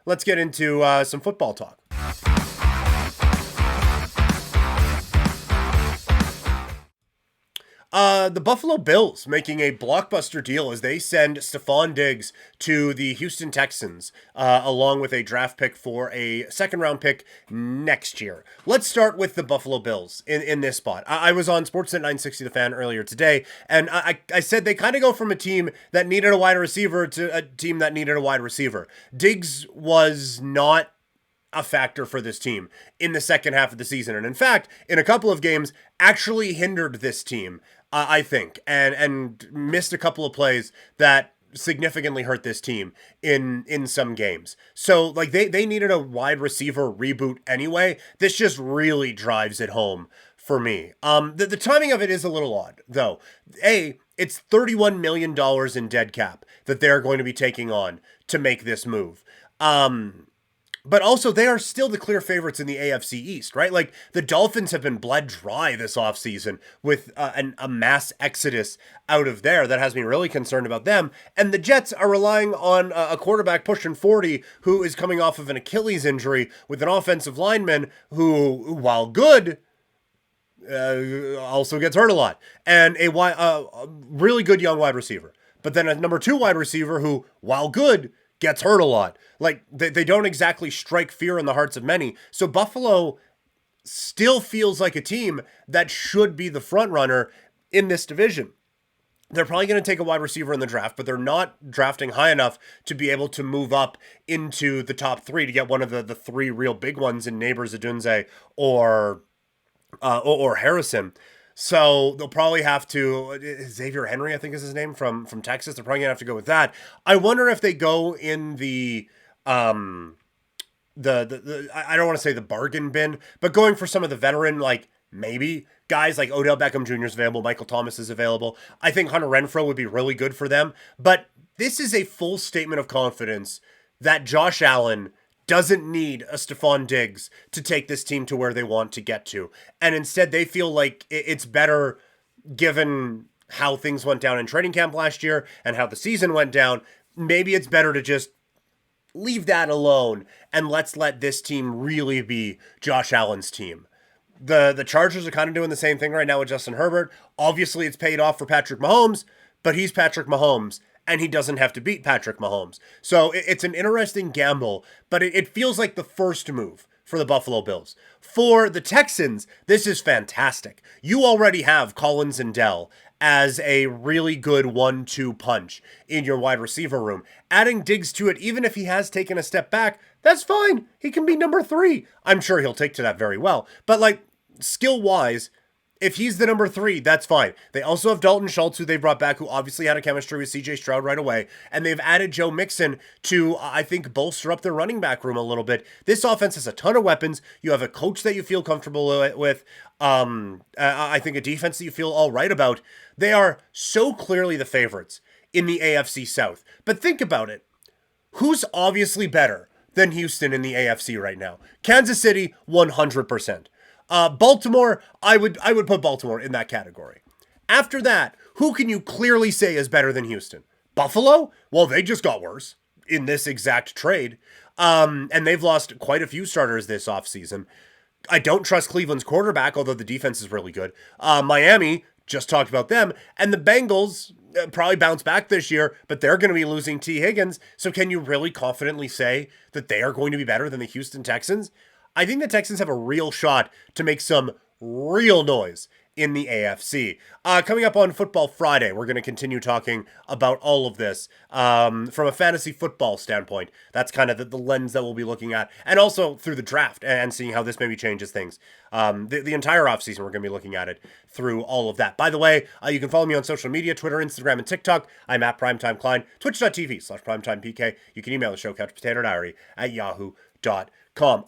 let's get into some football talk. The Buffalo Bills making a blockbuster deal as they send Stefon Diggs to the Houston Texans, along with a draft pick for a second-round pick next year. Let's start with the Buffalo Bills in this spot. I was on Sportsnet 960 The Fan earlier today, and I said they kind of go from a team that needed a wide receiver to a team that needed a wide receiver. Diggs was not a factor for this team in the second half of the season. And in fact, in a couple of games, actually hindered this team, I think, and missed a couple of plays that significantly hurt this team in some games. So like they needed a wide receiver reboot anyway. This just really drives it home for me. The timing of it is a little odd though. It's $31 million in dead cap that they're going to be taking on to make this move. But also, they are still the clear favorites in the AFC East, right? Like, the Dolphins have been bled dry this offseason with a mass exodus out of there that has me really concerned about them. And the Jets are relying on a quarterback pushing 40 who is coming off of an Achilles injury with an offensive lineman who, while good, also gets hurt a lot. And a really good young wide receiver. But then a number 2 wide receiver who, while good, gets hurt a lot. Like, they don't exactly strike fear in the hearts of many. So Buffalo still feels like a team that should be the front runner in this division. They're probably going to take a wide receiver in the draft, but they're not drafting high enough to be able to move up into the top 3 to get one of the 3 real big ones in Neighbors, Adunze, or Harrison. So they'll probably have to, Xavier Henry, I think is his name, from Texas. They're probably gonna have to go with that. I wonder if they go in the I don't want to say the bargain bin, but going for some of the veteran, like maybe guys like Odell Beckham Jr. is available, Michael Thomas is available. I think Hunter Renfrow would be really good for them. But this is a full statement of confidence that Josh Allen doesn't need a Stefon Diggs to take this team to where they want to get to. And instead, they feel like it's better, given how things went down in training camp last year and how the season went down, maybe it's better to just leave that alone and let's let this team really be Josh Allen's team. The Chargers are kind of doing the same thing right now with Justin Herbert. Obviously, it's paid off for Patrick Mahomes, but he's Patrick Mahomes, and he doesn't have to beat Patrick Mahomes. So it's an interesting gamble, but it feels like the first move for the Buffalo Bills. For the Texans, this is fantastic. You already have Collins and Dell as a really good 1-2 punch in your wide receiver room. Adding Diggs to it, even if he has taken a step back, that's fine. He can be number 3. I'm sure he'll take to that very well. But like, skill-wise, if he's the number 3, that's fine. They also have Dalton Schultz, who they brought back, who obviously had a chemistry with CJ Stroud right away. And they've added Joe Mixon to, I think, bolster up their running back room a little bit. This offense has a ton of weapons. You have a coach that you feel comfortable with. I think a defense that you feel all right about. They are so clearly the favorites in the AFC South. But think about it. Who's obviously better than Houston in the AFC right now? Kansas City, 100%. Baltimore, I would put Baltimore in that category. After that, who can you clearly say is better than Houston? Buffalo? Well, they just got worse in this exact trade. And they've lost quite a few starters this offseason. I don't trust Cleveland's quarterback, although the defense is really good. Miami, just talked about them. And the Bengals probably bounce back this year, but they're going to be losing T. Higgins. So can you really confidently say that they are going to be better than the Houston Texans? I think the Texans have a real shot to make some real noise in the AFC. Coming up on Football Friday, we're going to continue talking about all of this from a fantasy football standpoint. That's kind of the lens that we'll be looking at. And also through the draft and seeing how this maybe changes things. The entire offseason, we're going to be looking at it through all of that. By the way, you can follow me on social media, Twitter, Instagram, and TikTok. I'm at Primetime Klein, twitch.tv/PrimetimePK. You can email the show, couchpotatodiary@yahoo.com.